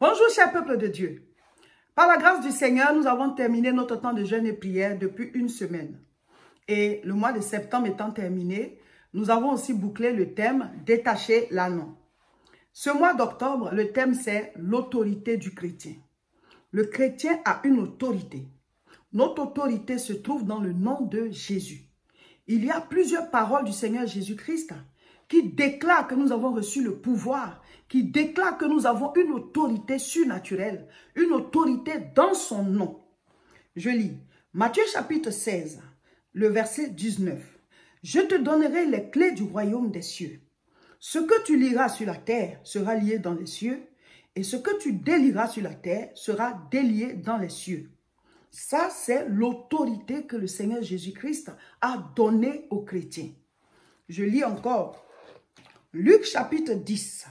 Bonjour, cher peuple de Dieu. Par la grâce du Seigneur, nous avons terminé notre temps de jeûne et prière depuis une semaine. Et le mois de septembre étant terminé, nous avons aussi bouclé le thème « Détacher l'ânon ». Ce mois d'octobre, le thème c'est l'autorité du chrétien. Le chrétien a une autorité. Notre autorité se trouve dans le nom de Jésus. Il y a plusieurs paroles du Seigneur Jésus-Christ qui déclarent que nous avons reçu le pouvoir, qui déclarent que nous avons une autorité surnaturelle, une autorité dans son nom. Je lis Matthieu chapitre 16, le verset 19. « Je te donnerai les clés du royaume des cieux. Ce que tu liras sur la terre sera lié dans les cieux, et ce que tu délieras sur la terre sera délié dans les cieux. » Ça, c'est l'autorité que le Seigneur Jésus-Christ a donnée aux chrétiens. Je lis encore Luc chapitre 10,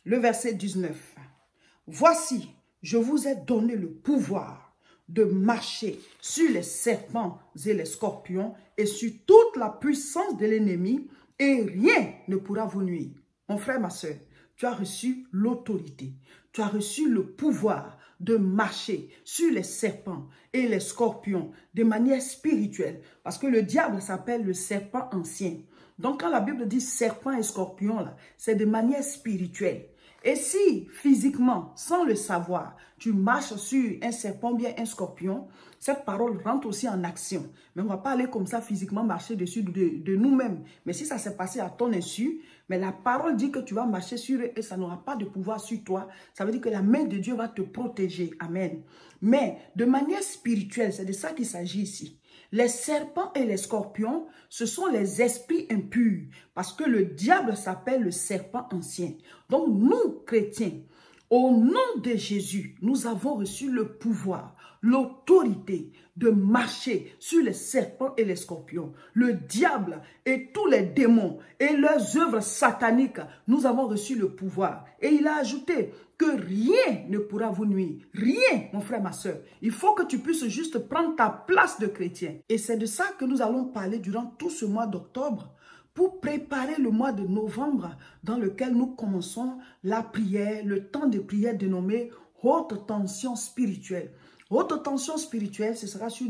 le verset 19. « Voici, je vous ai donné le pouvoir de marcher sur les serpents et les scorpions et sur toute la puissance de l'ennemi, et rien ne pourra vous nuire. » Mon frère, ma soeur, tu as reçu l'autorité, tu as reçu le pouvoir de marcher sur les serpents et les scorpions de manière spirituelle. Parce que le diable s'appelle le serpent ancien. Donc quand la Bible dit serpent et scorpion, c'est de manière spirituelle. Et si physiquement, sans le savoir, tu marches sur un serpent ou bien un scorpion, cette parole rentre aussi en action. Mais on ne va pas aller comme ça physiquement marcher dessus de nous-mêmes. Mais si ça s'est passé à ton insu, mais la parole dit que tu vas marcher sur eux et ça n'aura pas de pouvoir sur toi. Ça veut dire que la main de Dieu va te protéger. Amen. Mais de manière spirituelle, c'est de ça qu'il s'agit ici. Les serpents et les scorpions, ce sont les esprits impurs. Parce que le diable s'appelle le serpent ancien. Donc nous, chrétiens, au nom de Jésus, nous avons reçu le pouvoir, l'autorité de marcher sur les serpents et les scorpions. Le diable et tous les démons et leurs œuvres sataniques, nous avons reçu le pouvoir. Et il a ajouté que rien ne pourra vous nuire. Rien, mon frère, ma soeur. Il faut que tu puisses juste prendre ta place de chrétien. Et c'est de ça que nous allons parler durant tout ce mois d'octobre, pour préparer le mois de novembre dans lequel nous commençons la prière, le temps de prière dénommé haute tension spirituelle. Haute tension spirituelle, ce sera sur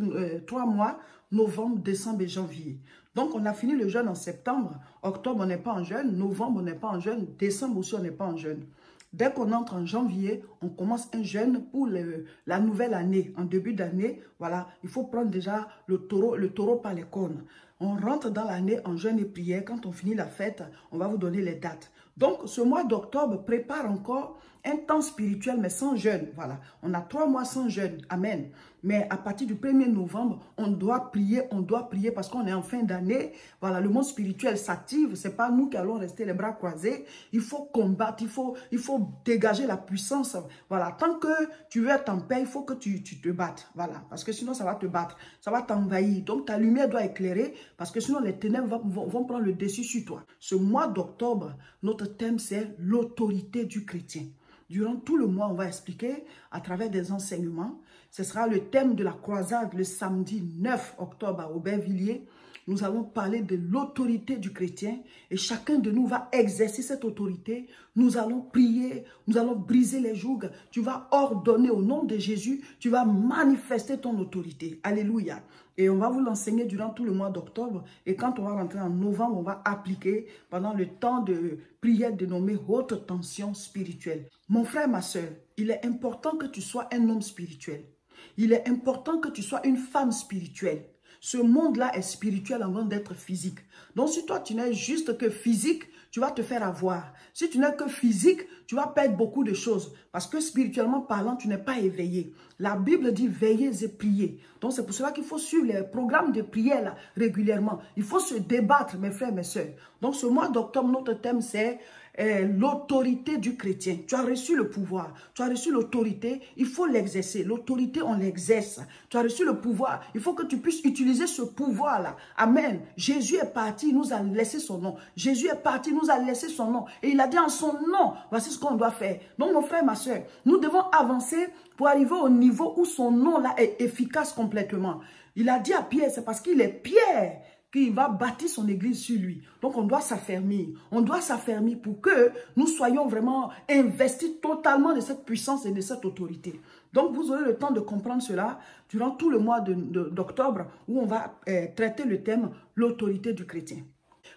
3 mois, novembre, décembre et janvier. Donc, on a fini le jeûne en septembre. Octobre, on n'est pas en jeûne. Novembre, on n'est pas en jeûne. Décembre aussi, on n'est pas en jeûne. Dès qu'on entre en janvier, on commence un jeûne pour la nouvelle année. En début d'année, voilà, il faut prendre déjà le taureau par les cornes. On rentre dans l'année en jeûne et prière. Quand on finit la fête, on va vous donner les dates. Donc, ce mois d'octobre prépare encore un temps spirituel, mais sans jeûne. Voilà, on a 3 mois sans jeûne. Amen. Mais à partir du 1er novembre, on doit prier parce qu'on est en fin d'année. Voilà, le monde spirituel s'active. Ce n'est pas nous qui allons rester les bras croisés. Il faut combattre, il faut dégager la puissance. Voilà, tant que tu veux être en paix, il faut que tu te battes. Voilà, parce que sinon ça va te battre, ça va t'envahir. Donc ta lumière doit éclairer parce que sinon les ténèbres vont prendre le dessus sur toi. Ce mois d'octobre, notre thème c'est l'autorité du chrétien. Durant tout le mois, on va expliquer à travers des enseignements. Ce sera le thème de la croisade le samedi 9 octobre à Aubervilliers. Nous allons parler de l'autorité du chrétien et chacun de nous va exercer cette autorité. Nous allons prier, nous allons briser les jougs. Tu vas ordonner au nom de Jésus, tu vas manifester ton autorité. Alléluia. Et on va vous l'enseigner durant tout le mois d'octobre. Et quand on va rentrer en novembre, on va appliquer pendant le temps de prière dénommé haute tension spirituelle. Mon frère, ma soeur, il est important que tu sois un homme spirituel. Il est important que tu sois une femme spirituelle. Ce monde-là est spirituel avant d'être physique. Donc, si toi, tu n'es juste que physique, tu vas te faire avoir. Si tu n'es que physique, tu vas perdre beaucoup de choses. Parce que spirituellement parlant, tu n'es pas éveillé. La Bible dit veillez et priez. Donc, c'est pour cela qu'il faut suivre les programmes de prière là, régulièrement. Il faut se débattre, mes frères, mes sœurs. Donc, ce mois d'octobre, notre thème, c'est l'autorité du chrétien. Tu as reçu le pouvoir, tu as reçu l'autorité, il faut l'exercer. L'autorité, on l'exerce. Tu as reçu le pouvoir, il faut que tu puisses utiliser ce pouvoir-là. Amen. Jésus est parti, il nous a laissé son nom. Jésus est parti, il nous a laissé son nom. Et il a dit en son nom, voici ce qu'on doit faire. Donc, mon frère, ma soeur, nous devons avancer pour arriver au niveau où son nom-là est efficace complètement. Il a dit à Pierre, c'est parce qu'il est Pierre qu'il va bâtir son église sur lui. Donc, on doit s'affermir. On doit s'affermir pour que nous soyons vraiment investis totalement de cette puissance et de cette autorité. Donc, vous aurez le temps de comprendre cela durant tout le mois d'octobre où on va traiter le thème « L'autorité du chrétien ».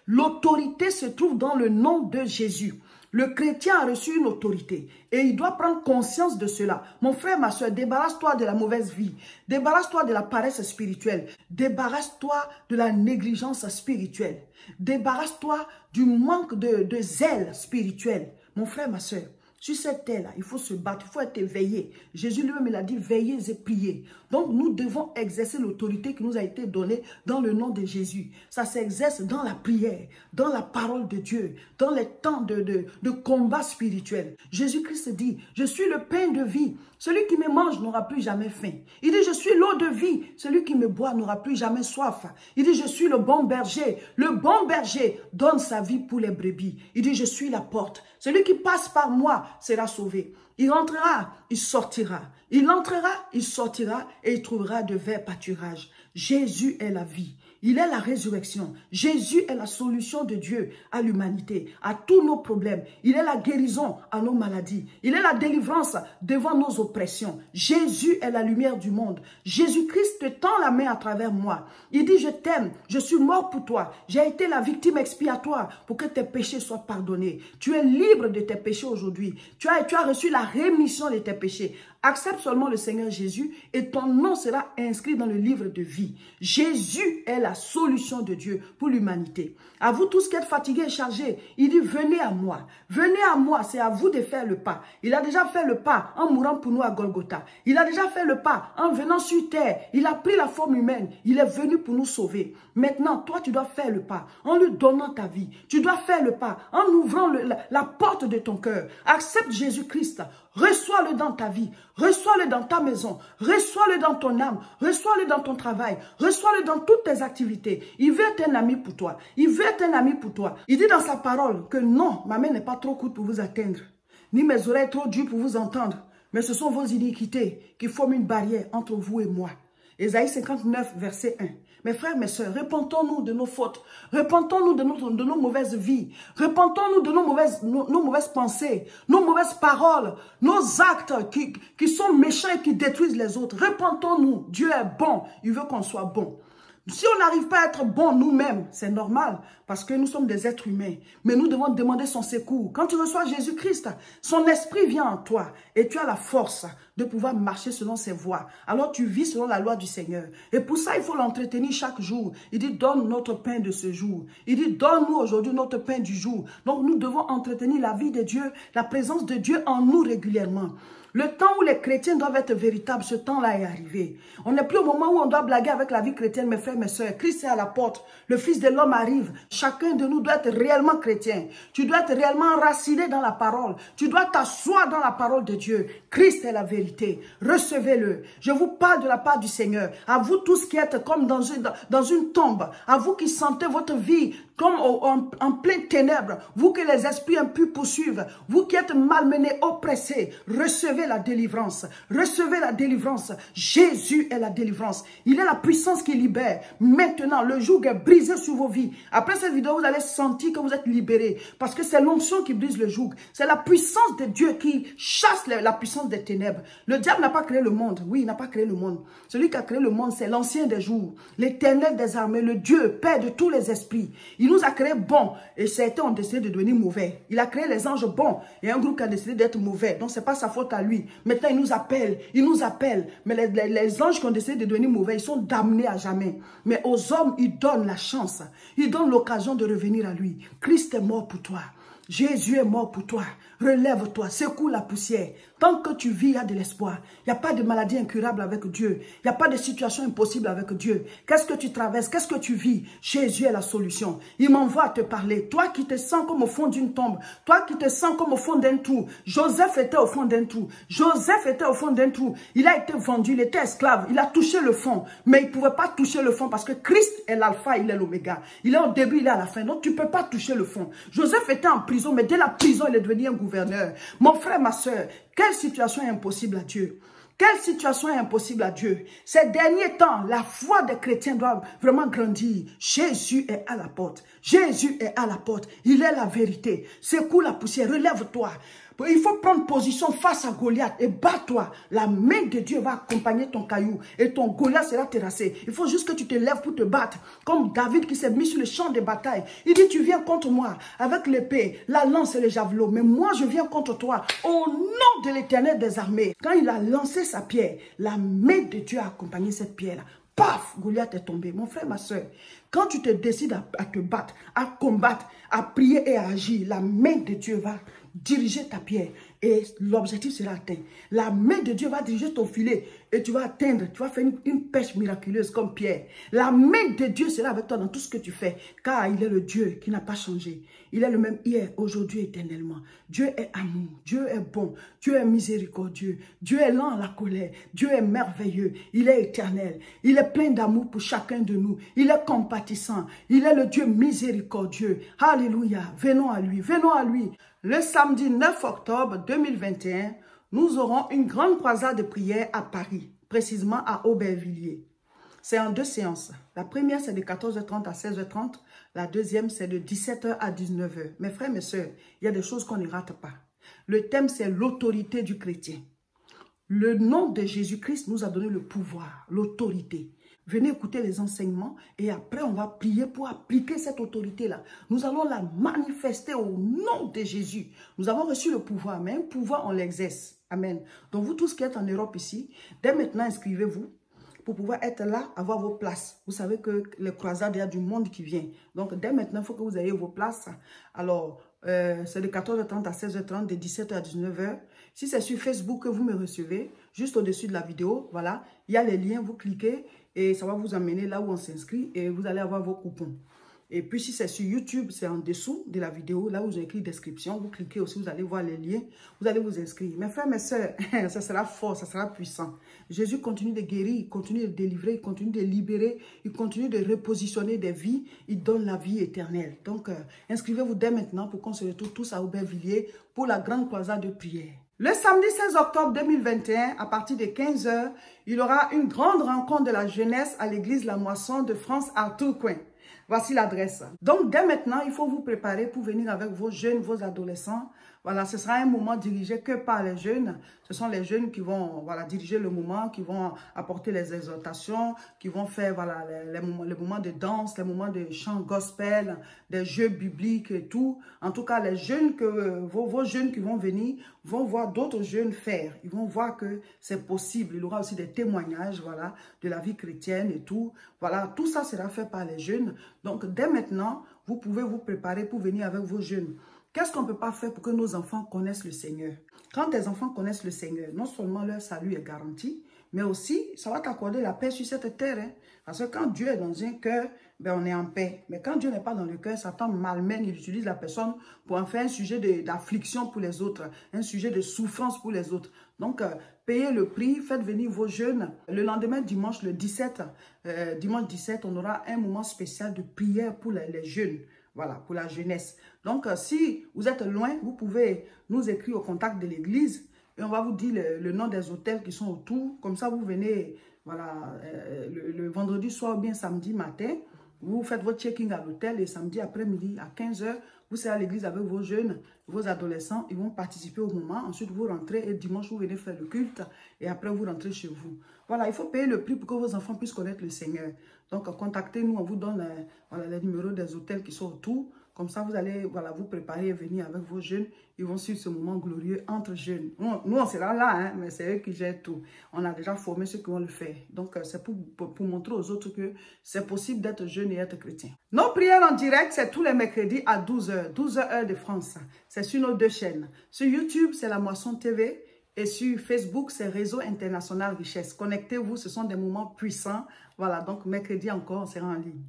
L'autorité se trouve dans le nom de Jésus. Le chrétien a reçu une autorité et il doit prendre conscience de cela. Mon frère, ma soeur, débarrasse-toi de la mauvaise vie. Débarrasse-toi de la paresse spirituelle. Débarrasse-toi de la négligence spirituelle. Débarrasse-toi du manque de zèle spirituel. Mon frère, ma soeur, sur cette terre-là, il faut se battre, il faut être éveillé. Jésus lui-même, il a dit, veillez et priez. Donc, nous devons exercer l'autorité qui nous a été donnée dans le nom de Jésus. Ça s'exerce dans la prière, dans la parole de Dieu, dans les temps de combat spirituel. Jésus-Christ dit, je suis le pain de vie. Celui qui me mange n'aura plus jamais faim. Il dit, je suis l'eau de vie. Celui qui me boit n'aura plus jamais soif. Il dit, je suis le bon berger. Le bon berger donne sa vie pour les brebis. Il dit, je suis la porte. Celui qui passe par moi sera sauvé. Il entrera, il sortira. Il entrera, il sortira et il trouvera de verts pâturages. Jésus est la vie. Il est la résurrection. Jésus est la solution de Dieu à l'humanité, à tous nos problèmes. Il est la guérison à nos maladies. Il est la délivrance devant nos oppressions. Jésus est la lumière du monde. Jésus-Christ te tend la main à travers moi. Il dit, je t'aime, je suis mort pour toi. J'ai été la victime expiatoire pour que tes péchés soient pardonnés. Tu es libre de tes péchés aujourd'hui. Tu as reçu la rémission de tes péchés. Accepte seulement le Seigneur Jésus et ton nom sera inscrit dans le livre de vie. Jésus est la solution de Dieu pour l'humanité. À vous tous qui êtes fatigués et chargés, il dit venez à moi. Venez à moi, c'est à vous de faire le pas. Il a déjà fait le pas en mourant pour nous à Golgotha. Il a déjà fait le pas en venant sur terre. Il a pris la forme humaine. Il est venu pour nous sauver. Maintenant, toi, tu dois faire le pas en lui donnant ta vie. Tu dois faire le pas en ouvrant la porte de ton cœur. Accepte Jésus-Christ. Reçois-le dans ta vie. Reçois-le dans ta maison. Reçois-le dans ton âme. Reçois-le dans ton travail. Reçois-le dans toutes tes activités. Il veut être un ami pour toi. Il veut être un ami pour toi. Il dit dans sa parole que non, ma main n'est pas trop courte pour vous atteindre, ni mes oreilles trop dures pour vous entendre. Mais ce sont vos iniquités qui forment une barrière entre vous et moi. Ésaïe 59, verset 1. Mes frères, mes sœurs, repentons-nous de nos fautes. Repentons-nous de nos mauvaises vies. Repentons-nous de nos mauvaises pensées, nos mauvaises paroles, nos actes qui sont méchants et qui détruisent les autres. Repentons-nous. Dieu est bon. Il veut qu'on soit bon. Si on n'arrive pas à être bon nous-mêmes, c'est normal parce que nous sommes des êtres humains. Mais nous devons demander son secours. Quand tu reçois Jésus-Christ, son esprit vient en toi et tu as la force de pouvoir marcher selon ses voies. Alors tu vis selon la loi du Seigneur. Et pour ça, il faut l'entretenir chaque jour. Il dit, donne notre pain de ce jour. Il dit, donne-nous aujourd'hui notre pain du jour. Donc nous devons entretenir la vie de Dieu, la présence de Dieu en nous régulièrement. Le temps où les chrétiens doivent être véritables, ce temps-là est arrivé. On n'est plus au moment où on doit blaguer avec la vie chrétienne, mes frères, mes sœurs. Christ est à la porte. Le Fils de l'homme arrive. Chacun de nous doit être réellement chrétien. Tu dois être réellement enraciné dans la parole. Tu dois t'asseoir dans la parole de Dieu. Christ est la vérité. Recevez-le. Je vous parle de la part du Seigneur. À vous tous qui êtes comme dans une tombe. À vous qui sentez votre vie comme en pleine ténèbres. Vous que les esprits impurs poursuivent. Vous qui êtes malmenés, oppressés. Recevez la délivrance. Recevez la délivrance. Jésus est la délivrance. Il est la puissance qui libère. Maintenant, le joug est brisé sur vos vies. Après cette vidéo, vous allez sentir que vous êtes libérés. Parce que c'est l'onction qui brise le joug. C'est la puissance de Dieu qui chasse la puissance des ténèbres. Le diable n'a pas créé le monde. Oui, il n'a pas créé le monde. Celui qui a créé le monde, c'est l'ancien des jours. L'Éternel des armées, le Dieu, Père de tous les esprits. Il nous a créé bons et certains ont décidé de devenir mauvais. Il a créé les anges bons et un groupe qui a décidé d'être mauvais. Donc, ce n'est pas sa faute à lui. Maintenant, il nous appelle. Mais les anges qui ont décidé de devenir mauvais, ils sont damnés à jamais. Mais aux hommes, il donne la chance. Il donne l'occasion de revenir à lui. Christ est mort pour toi. Jésus est mort pour toi. Relève-toi, secoue la poussière. Tant que tu vis, il y a de l'espoir. Il n'y a pas de maladie incurable avec Dieu. Il n'y a pas de situation impossible avec Dieu. Qu'est-ce que tu traverses? Qu'est-ce que tu vis? Jésus est la solution. Il m'envoie te parler. Toi qui te sens comme au fond d'une tombe. Toi qui te sens comme au fond d'un trou. Joseph était au fond d'un trou. Joseph était au fond d'un trou. Il a été vendu. Il était esclave. Il a touché le fond. Mais il ne pouvait pas toucher le fond parce que Christ est l'alpha, il est l'oméga. Il est au début, il est à la fin. Donc tu ne peux pas toucher le fond. Joseph était en prison, mais dès la prison, il est devenu un gouverneur. Mon frère, ma soeur, quelle situation est impossible à Dieu? Quelle situation est impossible à Dieu? Ces derniers temps, la foi des chrétiens doit vraiment grandir. Jésus est à la porte. Jésus est à la porte. Il est la vérité. Secoue la poussière, relève-toi. Il faut prendre position face à Goliath et bats-toi. La main de Dieu va accompagner ton caillou et ton Goliath sera terrassé. Il faut juste que tu te lèves pour te battre. Comme David qui s'est mis sur le champ de bataille. Il dit, tu viens contre moi avec l'épée, la lance et le javelot. Mais moi, je viens contre toi au nom de l'Éternel des armées. Quand il a lancé sa pierre, la main de Dieu a accompagné cette pierre-là. Paf, Goliath est tombé. Mon frère, ma soeur, quand tu te décides à te battre, à combattre, à prier et à agir, la main de Dieu va diriger ta pierre et l'objectif sera atteint. La main de Dieu va diriger ton filet et tu vas atteindre, tu vas faire une pêche miraculeuse comme Pierre. La main de Dieu sera avec toi dans tout ce que tu fais, car il est le Dieu qui n'a pas changé. Il est le même hier, aujourd'hui, éternellement. Dieu est amour, Dieu est bon, Dieu est miséricordieux, Dieu est lent à la colère, Dieu est merveilleux, il est éternel, il est plein d'amour pour chacun de nous, il est compatissant, il est le Dieu miséricordieux. Alléluia, venons à lui, venons à lui. Le samedi 9 octobre 2021, nous aurons une grande croisade de prière à Paris, précisément à Aubervilliers. C'est en 2 séances. La première, c'est de 14h30 à 16h30. La deuxième, c'est de 17h à 19h. Mes frères, mes sœurs, il y a des choses qu'on ne rate pas. Le thème, c'est l'autorité du chrétien. Le nom de Jésus-Christ nous a donné le pouvoir, l'autorité. Venez écouter les enseignements et après on va prier pour appliquer cette autorité-là. Nous allons la manifester au nom de Jésus. Nous avons reçu le pouvoir, mais un pouvoir on l'exerce. Amen. Donc vous tous qui êtes en Europe ici, dès maintenant inscrivez-vous pour pouvoir être là, avoir vos places. Vous savez que les croisades, il y a du monde qui vient. Donc dès maintenant, il faut que vous ayez vos places. Alors, c'est de 14h30 à 16h30, de 17h à 19h. Si c'est sur Facebook que vous me recevez, juste au-dessus de la vidéo, voilà, il y a les liens, vous cliquez et ça va vous amener là où on s'inscrit et vous allez avoir vos coupons. Et puis si c'est sur YouTube, c'est en dessous de la vidéo, là où j'ai écrit description, vous cliquez aussi, vous allez voir les liens, vous allez vous inscrire. Mes frères, mes soeurs, ça sera fort, ça sera puissant. Jésus continue de guérir, il continue de délivrer, il continue de libérer, il continue de repositionner des vies, il donne la vie éternelle. Donc, inscrivez-vous dès maintenant pour qu'on se retrouve tous à Aubervilliers pour la grande croisade de prière. Le samedi 16 octobre 2021, à partir de 15 h, il y aura une grande rencontre de la jeunesse à l'église La Moisson de France à Tourcoing. Voici l'adresse. Donc, dès maintenant, il faut vous préparer pour venir avec vos jeunes, vos adolescents. Voilà, ce sera un moment dirigé que par les jeunes. Ce sont les jeunes qui vont diriger le moment, qui vont apporter les exhortations, qui vont faire les moments de danse, les moments de chant gospel, des jeux bibliques et tout. En tout cas, les jeunes vos jeunes qui vont venir vont voir d'autres jeunes faire. Ils vont voir que c'est possible. Il y aura aussi des témoignages, voilà, de la vie chrétienne et tout. Voilà, tout ça sera fait par les jeunes. Donc, dès maintenant, vous pouvez vous préparer pour venir avec vos jeunes. Qu'est-ce qu'on ne peut pas faire pour que nos enfants connaissent le Seigneur? Quand tes enfants connaissent le Seigneur, non seulement leur salut est garanti, mais aussi, ça va t'accorder la paix sur cette terre. Hein? Parce que quand Dieu est dans un cœur, ben on est en paix. Mais quand Dieu n'est pas dans le cœur, Satan malmène, il utilise la personne pour en faire un sujet d'affliction pour les autres, un sujet de souffrance pour les autres. Donc, payez le prix, faites venir vos jeunes. Le lendemain, dimanche, le 17, dimanche 17, on aura un moment spécial de prière pour les jeunes. Voilà, pour la jeunesse. Donc, si vous êtes loin, vous pouvez nous écrire au contact de l'église et on va vous dire le nom des hôtels qui sont autour. Comme ça, vous venez voilà, le vendredi soir ou bien samedi matin. Vous faites votre check-in à l'hôtel et samedi après-midi à 15 h, vous serez à l'église avec vos jeunes, vos adolescents. Ils vont participer au moment. Ensuite, vous rentrez et dimanche, vous venez faire le culte et après, vous rentrez chez vous. Voilà, il faut payer le prix pour que vos enfants puissent connaître le Seigneur. Donc, contactez-nous, on vous donne les numéros des hôtels qui sont autour. Comme ça, vous allez vous préparer et venir avec vos jeunes. Ils vont suivre ce moment glorieux entre jeunes. Nous, on sera là, hein, mais c'est eux qui gèrent tout. On a déjà formé ceux qui vont le faire. Donc, c'est pour montrer aux autres que c'est possible d'être jeune et être chrétien. Nos prières en direct, c'est tous les mercredis à 12 h. 12 h heure de France. C'est sur nos 2 chaînes. Sur YouTube, c'est La Moisson TV. Et sur Facebook, c'est Réseau International Richesse. Connectez-vous, ce sont des moments puissants. Voilà, donc mercredi encore, on sera en ligne.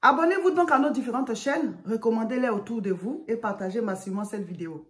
Abonnez-vous donc à nos différentes chaînes, recommandez-les autour de vous et partagez massivement cette vidéo.